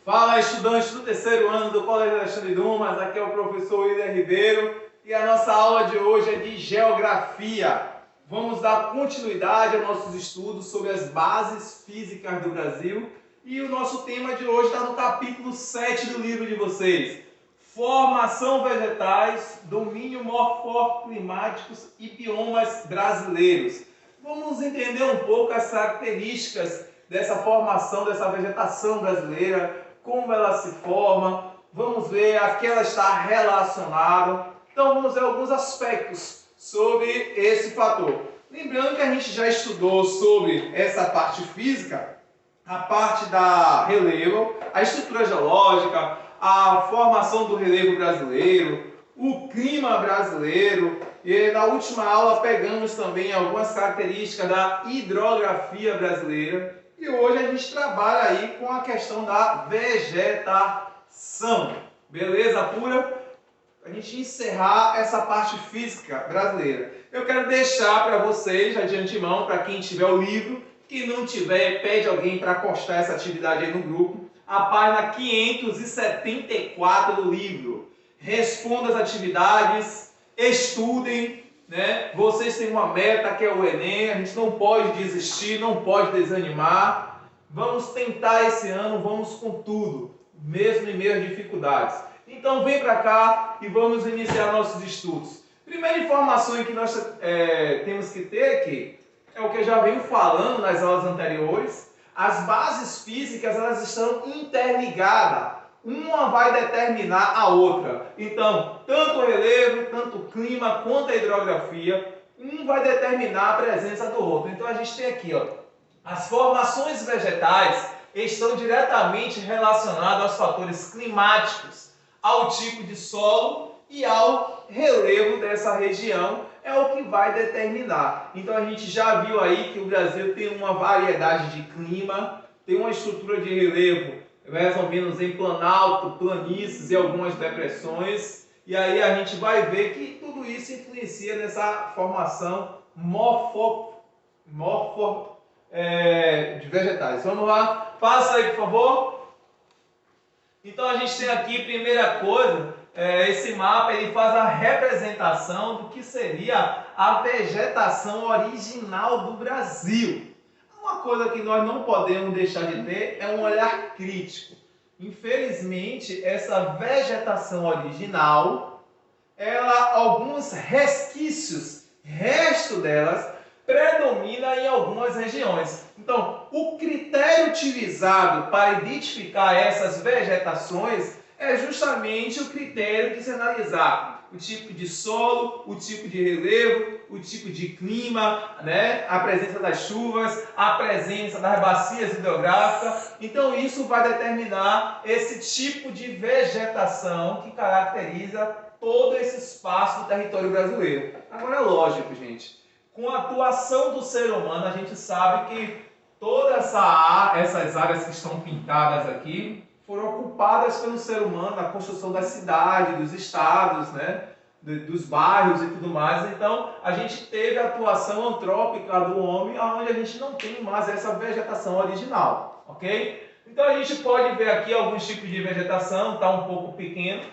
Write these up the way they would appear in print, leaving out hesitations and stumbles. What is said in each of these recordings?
Fala, estudantes do terceiro ano do Colégio Alexandre Dumas, aqui é o professor William Ribeiro e a nossa aula de hoje é de Geografia. Vamos dar continuidade aos nossos estudos sobre as bases físicas do Brasil e o nosso tema de hoje está no capítulo 7 do livro de vocês. Formação vegetais, domínio morfoclimáticos e biomas brasileiros. Vamos entender um pouco as características dessa formação, dessa vegetação brasileira, como ela se forma, vamos ver a que ela está relacionada. Então vamos ver alguns aspectos sobre esse fator. Lembrando que a gente já estudou sobre essa parte física, a parte da relevo, a estrutura geológica, a formação do relevo brasileiro, o clima brasileiro, e na última aula pegamos também algumas características da hidrografia brasileira. E hoje a gente trabalha aí com a questão da vegetação. Beleza pura? A gente encerrar essa parte física brasileira. Eu quero deixar para vocês, já de antemão, para quem tiver o livro, quem não tiver, pede alguém para postar essa atividade aí no grupo, a página 574 do livro. Responda as atividades, estudem, né? Vocês têm uma meta que é o Enem, a gente não pode desistir, não pode desanimar. Vamos tentar esse ano, vamos com tudo, mesmo em meio às dificuldades. Então vem para cá e vamos iniciar nossos estudos. Primeira informação que nós temos que ter aqui é o que eu já venho falando nas aulas anteriores. As bases físicas, elas estão interligadas. Uma vai determinar a outra. Então, tanto o relevo, tanto o clima, quanto a hidrografia, um vai determinar a presença do outro. Então, a gente tem aqui, ó, as formações vegetais estão diretamente relacionadas aos fatores climáticos, ao tipo de solo e ao relevo dessa região. É o que vai determinar. Então, a gente já viu aí que o Brasil tem uma variedade de clima, tem uma estrutura de relevo mais ou menos em planalto, planícies e algumas depressões. E aí a gente vai ver que tudo isso influencia nessa formação de vegetais. Vamos lá, passa aí por favor. Então a gente tem aqui, primeira coisa, esse mapa ele faz a representação do que seria a vegetação original do Brasil. Uma coisa que nós não podemos deixar de ter é um olhar crítico. Infelizmente, essa vegetação original, alguns resquícios, resto delas, predomina em algumas regiões. Então, o critério utilizado para identificar essas vegetações é justamente o critério de se analisar o tipo de solo, o tipo de relevo, o tipo de clima, né? A presença das chuvas, a presença das bacias hidrográficas. Então isso vai determinar esse tipo de vegetação que caracteriza todo esse espaço do território brasileiro. Agora é lógico, gente, com a atuação do ser humano, a gente sabe que todas essas áreas que estão pintadas aqui foram ocupadas pelo ser humano na construção da cidade, dos estados, né? Dos bairros e tudo mais. Então, a gente teve a atuação antrópica do homem, onde a gente não tem mais essa vegetação original, ok? Então, a gente pode ver aqui alguns tipos de vegetação, está um pouco pequeno.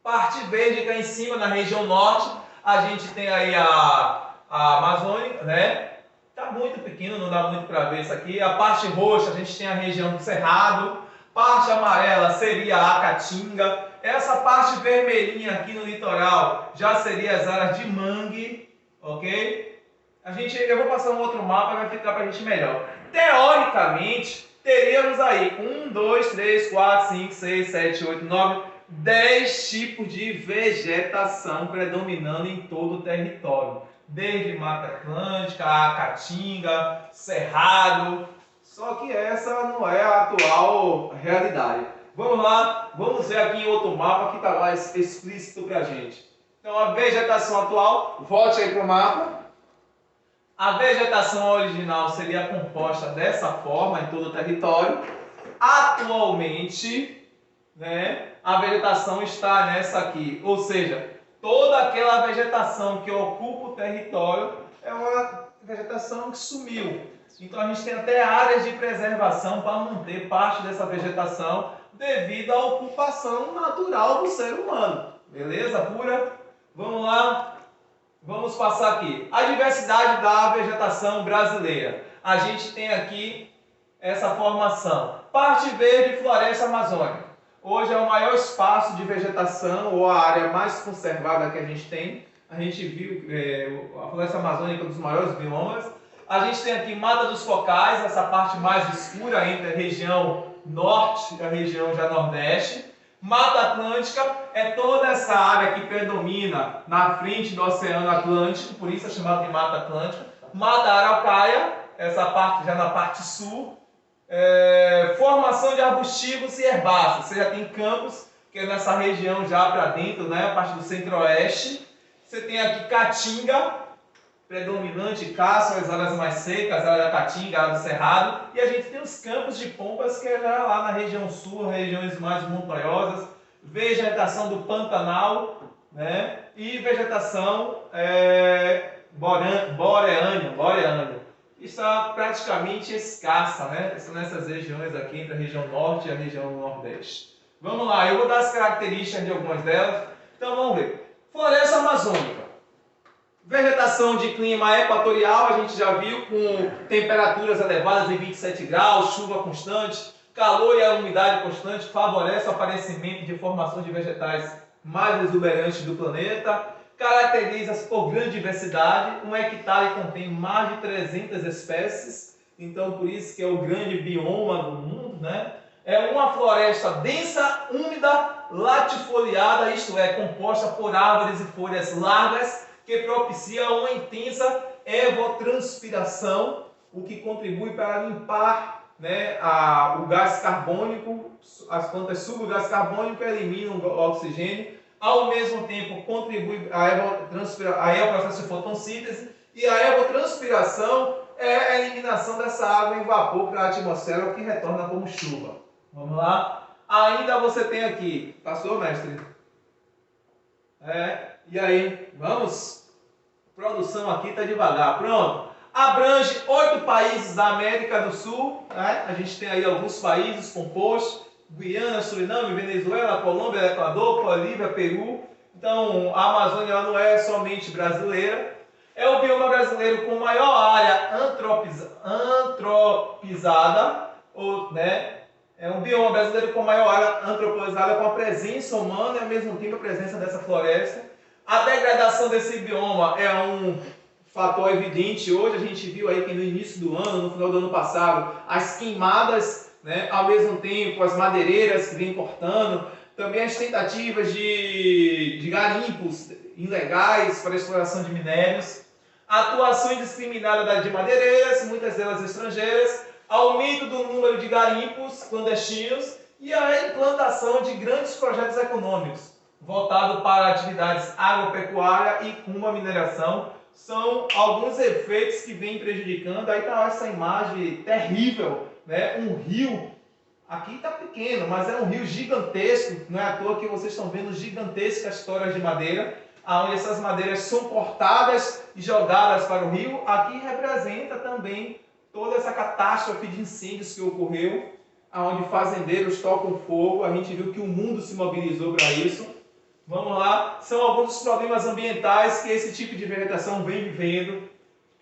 Parte verde cá em cima, na região norte, a gente tem aí a Amazônia, né? Está muito pequeno, não dá muito para ver isso aqui. A parte roxa, a gente tem a região do Cerrado. Parte amarela seria a Caatinga. Essa parte vermelhinha aqui no litoral já seria as áreas de mangue, ok? Eu vou passar um outro mapa, vai ficar para a gente melhor. Teoricamente, teríamos aí 1, 2, 3, 4, 5, 6, 7, 8, 9, 10 tipos de vegetação predominando em todo o território. Desde Mata Atlântica, a Caatinga, Cerrado. Só que essa não é a atual realidade. Vamos lá, vamos ver aqui em outro mapa que está mais explícito para a gente. Então a vegetação atual, volte aí para o mapa. A vegetação original seria composta dessa forma em todo o território. Atualmente, né, a vegetação está nessa aqui, ou seja, toda aquela vegetação que ocupa o território é uma vegetação que sumiu. Então a gente tem até áreas de preservação para manter parte dessa vegetação devido à ocupação natural do ser humano. Beleza? Pura? Vamos lá? Vamos passar aqui. A diversidade da vegetação brasileira. A gente tem aqui essa formação. Parte verde, floresta amazônica. Hoje é o maior espaço de vegetação ou a área mais conservada que a gente tem. A gente viu a floresta amazônica é um dos maiores biomas. A gente tem aqui Mata dos Cocais, essa parte mais escura entre a região norte e a região já nordeste. Mata Atlântica é toda essa área que predomina na frente do Oceano Atlântico, por isso é chamada de Mata Atlântica. Mata Araucária, essa parte já na parte sul. Formação de arbustivos e herbáceos. Você já tem campos, que é nessa região já para dentro, né, a parte do centro-oeste. Você tem aqui Caatinga, predominante caça, as áreas mais secas, a área da Caatinga, a área do Cerrado. E a gente tem os campos de pompas, que é já lá na região sul, regiões mais montanhosas. Vegetação do Pantanal, né, e vegetação boreana. Está praticamente escassa, né? São nessas regiões aqui, entre a região norte e a região nordeste. Vamos lá, eu vou dar as características de algumas delas. Então vamos ver. Floresta amazônica. Vegetação de clima equatorial, a gente já viu, com temperaturas elevadas de 27 graus, chuva constante, calor e a umidade constante, favorece o aparecimento de formações de vegetais mais exuberantes do planeta. Caracteriza-se por grande diversidade, um hectare contém mais de 300 espécies, então por isso que é o grande bioma do mundo, né? É uma floresta densa, úmida, latifoliada, isto é, composta por árvores e folhas largas, que propicia uma intensa evotranspiração, o que contribui para limpar, né, o gás carbônico. As plantas sugam o gás carbônico e eliminam o oxigênio. Ao mesmo tempo, contribui aí é o processo de fotossíntese, e a evotranspiração é a eliminação dessa água em vapor para a atmosfera, o que retorna como chuva. Vamos lá? Ainda você tem aqui, passou, mestre? E aí, vamos? Produção aqui está devagar, pronto. Abrange 8 países da América do Sul, né? A gente tem aí alguns países compostos. Guiana, Suriname, Venezuela, Colômbia, Equador, Bolívia, Peru. Então, a Amazônia não é somente brasileira. É o bioma brasileiro com maior área antropizada, né? É um bioma brasileiro com maior área antropizada, com a presença humana e ao mesmo tempo a presença dessa floresta. A degradação desse bioma é um fator evidente. Hoje a gente viu aí que no início do ano, no final do ano passado, as queimadas, né, ao mesmo tempo as madeireiras que vêm cortando, também as tentativas de garimpos ilegais para exploração de minérios, a atuação indiscriminada de madeireiras, muitas delas estrangeiras, aumento do número de garimpos clandestinos e a implantação de grandes projetos econômicos voltados para atividades agropecuária e com a mineração. São alguns efeitos que vêm prejudicando. Aí está essa imagem terrível, né? Um rio, aqui está pequeno, mas é um rio gigantesco, não é à toa que vocês estão vendo gigantescas toras de madeira, onde essas madeiras são cortadas e jogadas para o rio. Aqui representa também toda essa catástrofe de incêndios que ocorreu, onde fazendeiros tocam fogo. A gente viu que o mundo se mobilizou para isso. Vamos lá, são alguns dos problemas ambientais que esse tipo de vegetação vem vivendo.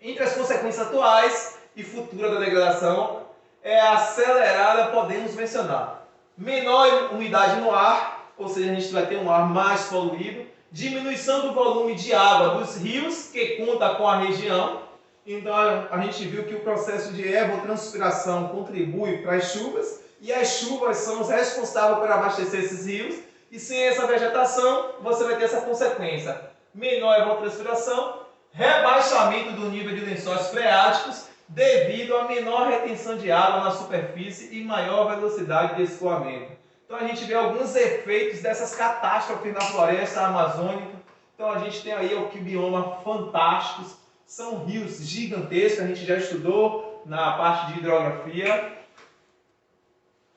Entre as consequências atuais e futuras da degradação, acelerada, podemos mencionar menor umidade no ar, ou seja, a gente vai ter um ar mais poluído, diminuição do volume de água dos rios, que conta com a região. Então a gente viu que o processo de evotranspiração contribui para as chuvas, e as chuvas são os responsáveis por abastecer esses rios, e sem essa vegetação você vai ter essa consequência: menor evotranspiração, rebaixamento do nível de lençóis freáticos, devido a menor retenção de água na superfície e maior velocidade de escoamento. Então a gente vê alguns efeitos dessas catástrofes na floresta amazônica. Então a gente tem aí o bioma fantásticos, são rios gigantescos, a gente já estudou na parte de hidrografia.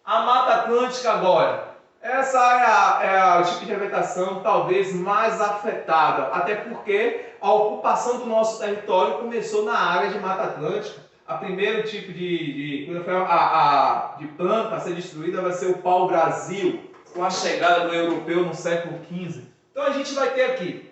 A Mata Atlântica agora. Essa é o tipo de vegetação talvez mais afetada, até porque a ocupação do nosso território começou na área de Mata Atlântica. a primeiro tipo de planta a ser destruída vai ser o pau-brasil, com a chegada do europeu no século XV. Então a gente vai ter aqui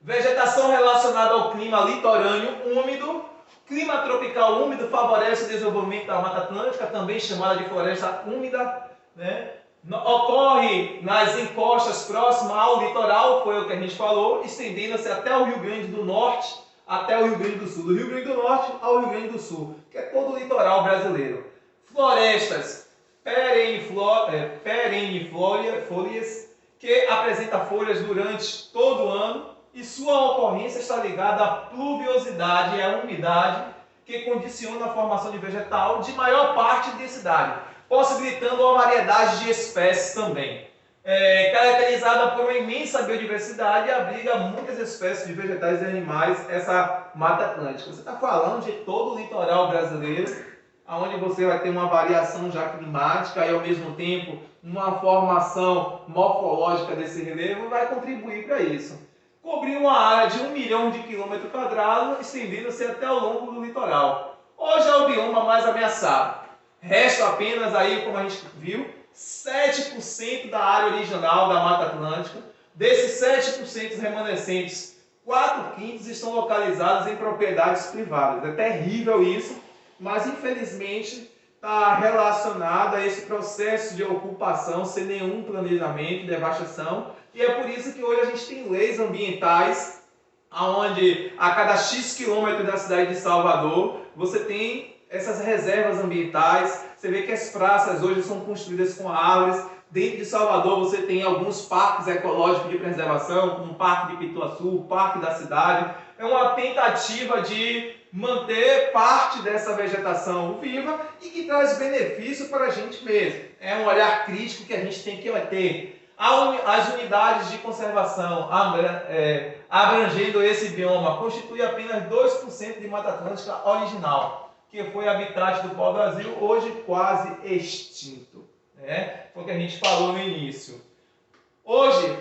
vegetação relacionada ao clima litorâneo úmido. Clima tropical úmido favorece o desenvolvimento da Mata Atlântica, também chamada de floresta úmida, né? Ocorre nas encostas próximas ao litoral, foi o que a gente falou, estendendo-se até o Rio Grande do Norte, até o Rio Grande do Sul, do Rio Grande do Norte ao Rio Grande do Sul, que é todo o litoral brasileiro. Florestas perennifólias, que apresentam folhas durante todo o ano, e sua ocorrência está ligada à pluviosidade e à umidade, que condiciona a formação de vegetal de maior parte de densidade, possibilitando uma variedade de espécies também. Caracterizada por uma imensa biodiversidade, abriga muitas espécies de vegetais e animais, essa Mata Atlântica. Você está falando de todo o litoral brasileiro, onde você vai ter uma variação já climática e, ao mesmo tempo, uma formação morfológica desse relevo, vai contribuir para isso. Cobriu uma área de 1 milhão de quilômetros quadrados, estendendo-se até ao longo do litoral. Hoje é o bioma mais ameaçado. Resta apenas aí, como a gente viu, 7% da área original da Mata Atlântica. Desses 7% remanescentes, 4/5 estão localizados em propriedades privadas. É terrível isso, mas infelizmente está relacionado a esse processo de ocupação sem nenhum planejamento, devastação. E é por isso que hoje a gente tem leis ambientais, onde a cada X quilômetros da cidade de Salvador, você tem essas reservas ambientais. Você vê que as praças hoje são construídas com árvores. Dentro de Salvador você tem alguns parques ecológicos de preservação, como o Parque de Pituaçu, o Parque da Cidade. É uma tentativa de manter parte dessa vegetação viva e que traz benefício para a gente mesmo. É um olhar crítico que a gente tem que ter. As unidades de conservação abrangendo esse bioma constituem apenas 2% de Mata Atlântica original, que foi habitat do pau-brasil, hoje quase extinto. Foi o que a gente falou no início. Hoje,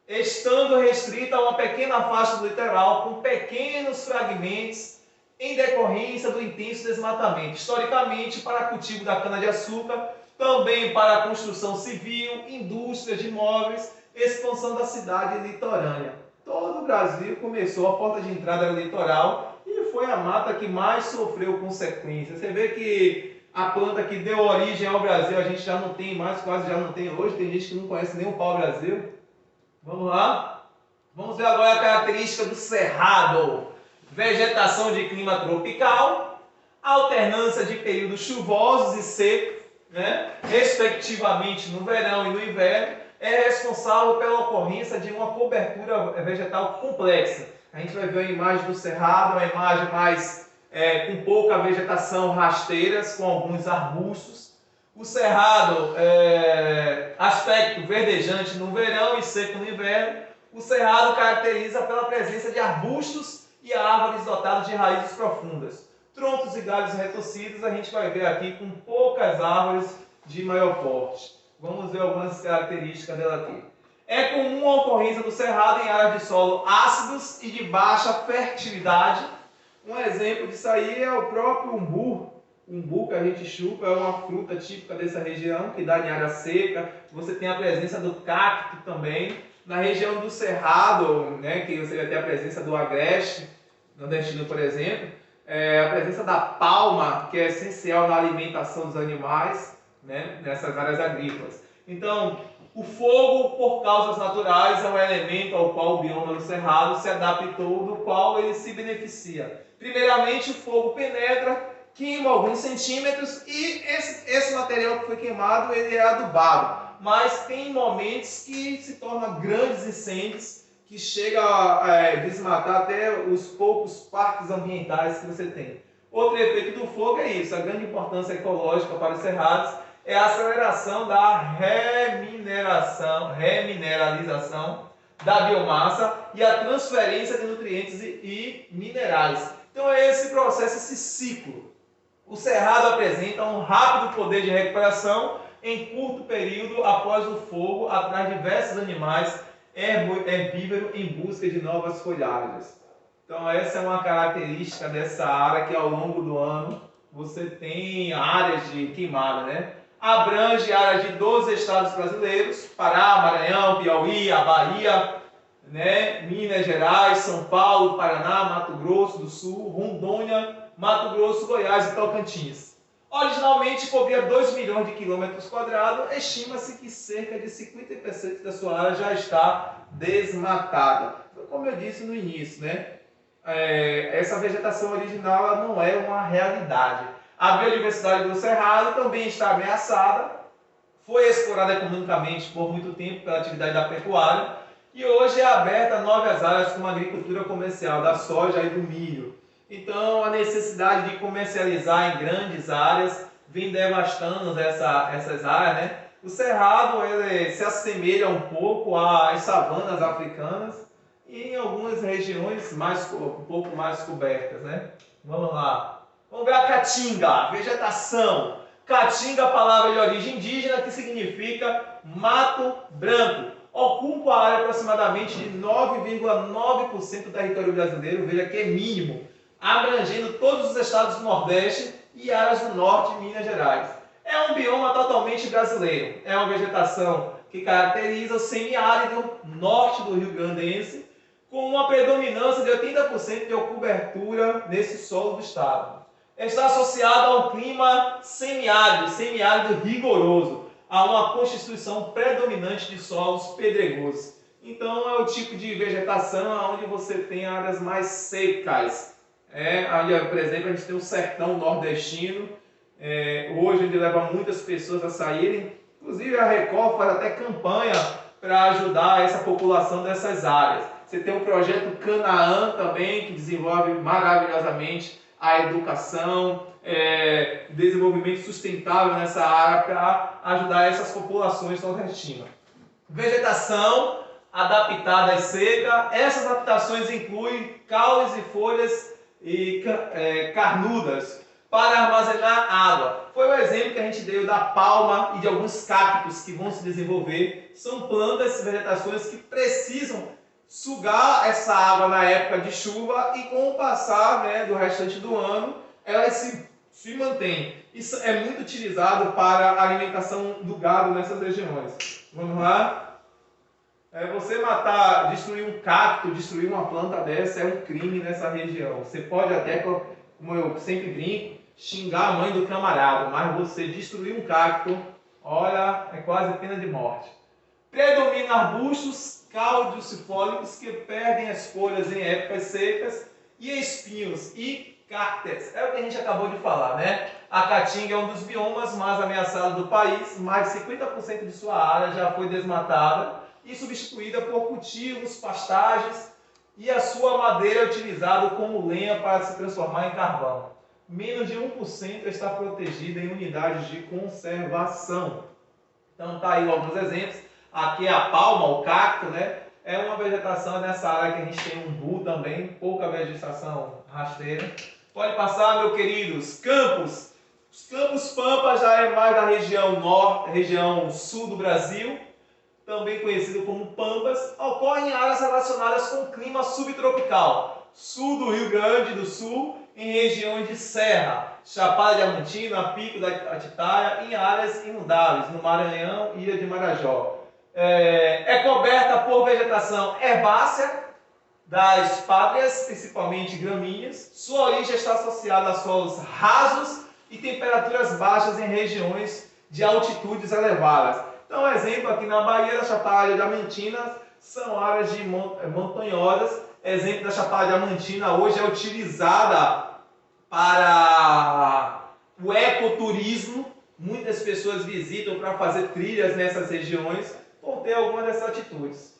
estando restrita a uma pequena faixa do litoral, com pequenos fragmentos em decorrência do intenso desmatamento, historicamente para cultivo da cana-de-açúcar, também para a construção civil, indústria de imóveis, expansão da cidade litorânea. Todo o Brasil começou, a porta de entrada era o litoral, e foi a mata que mais sofreu consequências. Você vê que a planta que deu origem ao Brasil, a gente já não tem mais, quase já não tem hoje, tem gente que não conhece nem o pau-brasil. Vamos lá? Vamos ver agora a característica do cerrado. Vegetação de clima tropical, alternância de períodos chuvosos e secos, respectivamente no verão e no inverno, é responsável pela ocorrência de uma cobertura vegetal complexa. A gente vai ver a imagem do cerrado, uma imagem mais com pouca vegetação, rasteiras, com alguns arbustos. O cerrado, aspecto verdejante no verão e seco no inverno. O cerrado caracteriza pela presença de arbustos e árvores dotadas de raízes profundas. Troncos e galhos retorcidos, a gente vai ver aqui com poucas árvores de maior porte. Vamos ver algumas características dela aqui. É comum a ocorrência do cerrado em áreas de solo ácidos e de baixa fertilidade. Um exemplo disso aí é o próprio umbu. O umbu que a gente chupa é uma fruta típica dessa região, que dá em área seca. Você tem a presença do cacto também. Na região do cerrado, que você vai ter a presença do agreste, nordestino, por exemplo, a presença da palma, que é essencial na alimentação dos animais, nessas áreas agrícolas. Então, o fogo, por causas naturais, é um elemento ao qual o bioma do cerrado se adaptou, do qual ele se beneficia. Primeiramente, o fogo penetra, queima alguns centímetros e esse material que foi queimado ele é adubado. Mas tem momentos que se tornam grandes incêndios que chega a desmatar até os poucos parques ambientais que você tem. Outro efeito do fogo é isso, a grande importância ecológica para os cerrados é a aceleração da remineralização da biomassa e a transferência de nutrientes e minerais. Então é esse processo, esse ciclo. O cerrado apresenta um rápido poder de recuperação em curto período após o fogo, atrai diversos animais herbívoros em busca de novas folhagens. Então, Então essa é uma característica dessa área que ao longo do ano você tem áreas de queimada, né? Abrange áreas de 12 estados brasileiros, Pará, Maranhão, Piauí, a Bahia, né? Minas Gerais, São Paulo, Paraná, Mato Grosso do Sul, Rondônia, Mato Grosso, Goiás e Tocantins. Originalmente cobria 2 milhões de quilômetros quadrados, estima-se que cerca de 50% da sua área já está desmatada. Como eu disse no início, né? Essa vegetação original ela não é uma realidade. A biodiversidade do cerrado também está ameaçada, foi explorada economicamente por muito tempo pela atividade da pecuária e hoje é aberta a novas áreas como a agricultura comercial da soja e do milho. Então a necessidade de comercializar em grandes áreas vem devastando essas áreas, né? O cerrado ele se assemelha um pouco às savanas africanas e em algumas regiões um pouco mais cobertas, né? Vamos lá. Vamos ver a caatinga, vegetação. Caatinga, palavra de origem indígena que significa mato branco. Ocupa a área aproximadamente de 9,9% do território brasileiro, veja que é mínimo, abrangendo todos os estados do Nordeste e áreas do Norte e Minas Gerais. É um bioma totalmente brasileiro. É uma vegetação que caracteriza o semiárido norte do Rio Grandense, com uma predominância de 80% de cobertura nesse solo do estado. Está associado a um clima semiárido rigoroso, a uma constituição predominante de solos pedregosos. Então é o tipo de vegetação onde você tem áreas mais secas. Ali, por exemplo, a gente tem o sertão nordestino, hoje onde leva muitas pessoas a saírem. Inclusive a Record faz até campanha para ajudar essa população dessas áreas. Você tem o projeto Canaã também, que desenvolve maravilhosamente a educação, desenvolvimento sustentável nessa área para ajudar essas populações nordestinas. Vegetação adaptada e seca. Essas adaptações incluem caules e folhas e carnudas para armazenar água. Foi o exemplo que a gente deu da palma e de alguns cactos que vão se desenvolver. São plantas, vegetações que precisam sugar essa água na época de chuva e com o passar, né, do restante do ano, elas se mantêm. Isso é muito utilizado para a alimentação do gado nessas regiões. Vamos lá? Você destruir um cacto, destruir uma planta dessa é um crime nessa região. Você pode até, como eu sempre brinco, xingar a mãe do camarada, mas você destruir um cacto, olha, é quase pena de morte. Predomina arbustos caducifólicos que perdem as folhas em épocas secas e espinhos e cactos. É o que a gente acabou de falar, né? A caatinga é um dos biomas mais ameaçados do país, mais de 50% de sua área já foi desmatada e substituída por cultivos, pastagens e a sua madeira é utilizada como lenha para se transformar em carvão. Menos de 1% está protegida em unidades de conservação. Então tá aí alguns exemplos. Aqui é a palma, o cacto, né? É uma vegetação nessa área que a gente tem umbu também, pouca vegetação rasteira. Pode passar, meus queridos. Campos. Os campos pampa já é mais da região sul do Brasil, também conhecido como pampas, ocorre em áreas relacionadas com clima subtropical. Sul do Rio Grande do Sul, em regiões de serra, Chapada Diamantina, Pico da Atitaia, em áreas inundáveis, no Maranhão e Ilha de Marajó. É coberta por vegetação herbácea das pátrias, principalmente gramíneas. Sua origem está associada a solos rasos e temperaturas baixas em regiões de altitudes elevadas. Então, exemplo aqui na Bahia, da Chapada Diamantina, são áreas montanhosas. Exemplo da Chapada Diamantina hoje é utilizada para o ecoturismo. Muitas pessoas visitam para fazer trilhas nessas regiões por ter algumas dessas atitudes.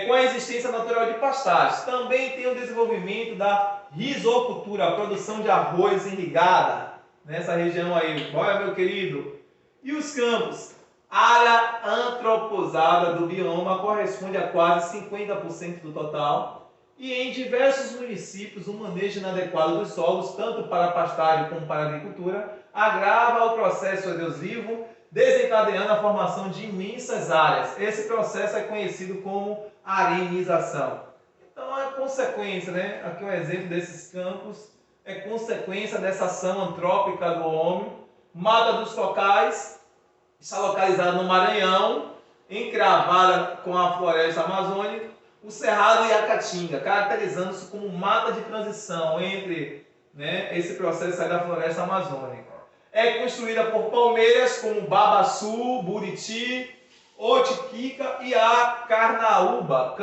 Com a existência natural de pastagens. Também tem o desenvolvimento da risocultura, a produção de arroz irrigada nessa região aí. Olha, meu querido. E os campos? A área antroposada do bioma corresponde a quase 50% do total. E em diversos municípios, o manejo inadequado dos solos, tanto para pastagem como para agricultura, agrava o processo erosivo, desencadeando a formação de imensas áreas. Esse processo é conhecido como arenização. Então é consequência, né? Aqui um exemplo desses campos, é consequência dessa ação antrópica do homem. Mata dos Cocais está localizada no Maranhão, encravada com a floresta amazônica, o Cerrado e a Caatinga, caracterizando-se como mata de transição entre, né, esse processo aí da floresta amazônica. É construída por palmeiras como babaçu, buriti, otiquica e a canaúba,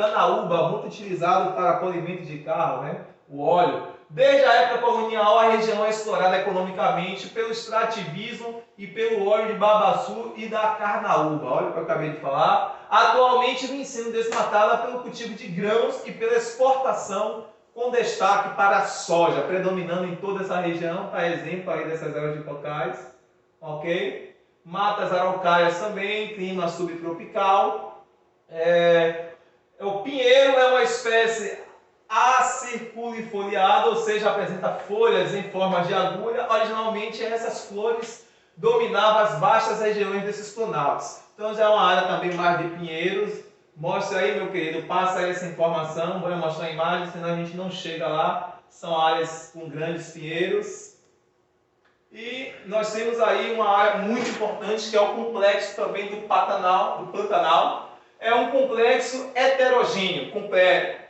muito utilizado para polimento de carro, né, o óleo. Desde a época colonial, a região é explorada economicamente pelo extrativismo e pelo óleo de babaçu e da carnaúba. Olha o que eu acabei de falar. Atualmente vem sendo desmatada pelo cultivo de grãos e pela exportação, com destaque para a soja, predominando em toda essa região, tá exemplo aí dessas áreas de cocais, ok? Matas araucárias também, clima subtropical. O pinheiro é uma espécie acirculifoliada, ou seja, apresenta folhas em forma de agulha. Originalmente essas flores dominavam as vastas regiões desses planaltos. Então já é uma área também mais de pinheiros. Mostra aí, meu querido, passa aí essa informação, vou mostrar a imagem, senão a gente não chega lá. São áreas com grandes pinheiros. E nós temos aí uma área muito importante, que é o complexo também do Pantanal. É um complexo heterogêneo,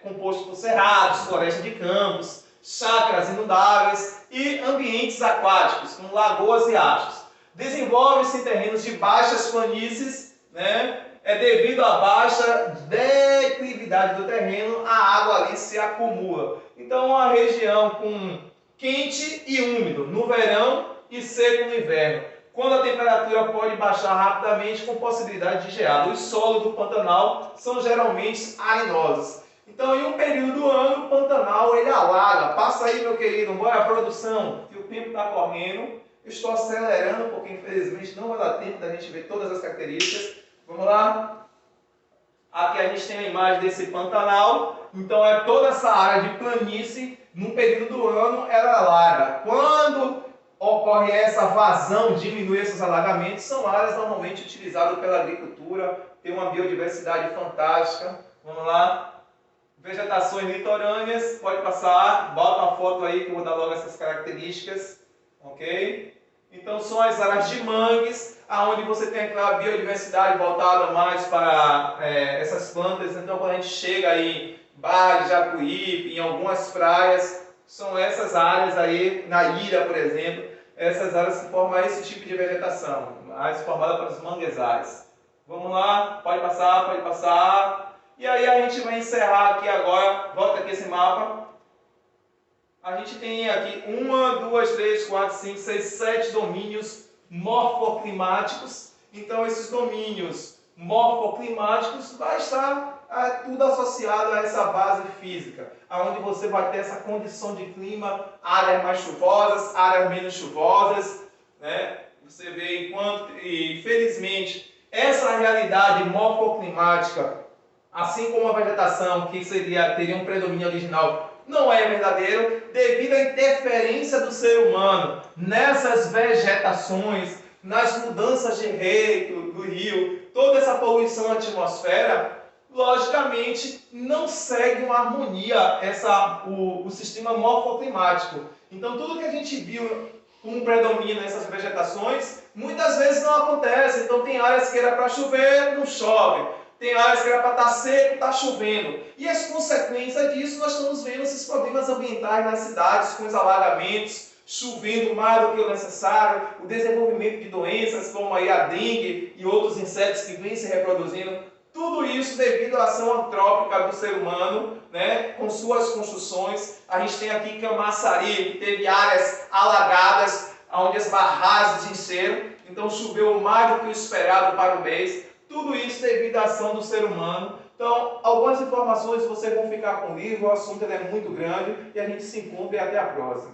composto por cerrados, floresta de campos, chácaras inundáveis e ambientes aquáticos, como lagoas e riachos. Desenvolve-se em terrenos de baixas planícies, né? Devido à baixa declividade do terreno, a água ali se acumula. Então, é uma região com quente e úmido no verão e seco no inverno, quando a temperatura pode baixar rapidamente com possibilidade de geada. Os solos do Pantanal são geralmente arenosos. Então, em um período do ano, o Pantanal ele alaga. Passa aí, meu querido, bora a produção, que o tempo está correndo. Eu estou acelerando, porque infelizmente não vai dar tempo da gente ver todas as características. Vamos lá? Aqui a gente tem a imagem desse Pantanal. Então, é toda essa área de planície, num período do ano, ela alaga. Quando ocorre essa vazão, diminui esses alagamentos, são áreas normalmente utilizadas pela agricultura, tem uma biodiversidade fantástica. Vamos lá? Vegetações litorâneas, pode passar, bota uma foto aí que eu vou dar logo essas características, ok? Então são as áreas de mangues, aonde você tem aquela biodiversidade voltada mais para essas plantas. Então quando a gente chega aí, Barra de Jacuípe, em algumas praias, são essas áreas aí, na ilha, por exemplo, essas áreas que formam esse tipo de vegetação, áreas formadas pelos manguezais. Vamos lá, pode passar, pode passar. E aí a gente vai encerrar aqui agora, volta aqui esse mapa. A gente tem aqui 1, 2, 3, 4, 5, 6, 7 domínios morfoclimáticos. Então esses domínios morfoclimáticos vai estar tudo associado a essa base física, onde você vai ter essa condição de clima, áreas mais chuvosas, áreas menos chuvosas, né? Você vê enquanto, e felizmente, essa realidade morfoclimática, assim como a vegetação que teria um predomínio original, não é verdadeiro, devido à interferência do ser humano nessas vegetações, nas mudanças de rei do rio, toda essa poluição na atmosfera. Logicamente, não segue uma harmonia o sistema morfoclimático. Então, tudo que a gente viu com predomínio nessas vegetações, muitas vezes não acontece. Então, tem áreas que era para chover, não chove. Tem áreas que era para estar seco, está chovendo. E as consequências disso, nós estamos vendo esses problemas ambientais nas cidades, com os alagamentos, chovendo mais do que o necessário, o desenvolvimento de doenças como aí a dengue e outros insetos que vêm se reproduzindo. Tudo isso devido à ação antrópica do ser humano, né, com suas construções. A gente tem aqui Camaçari, que teve áreas alagadas, onde as barragens encheram. Então choveu mais do que o esperado para o mês. Tudo isso devido à ação do ser humano. Então, algumas informações vocês vão ficar com o livro, o assunto é muito grande e a gente se encontra e até a próxima.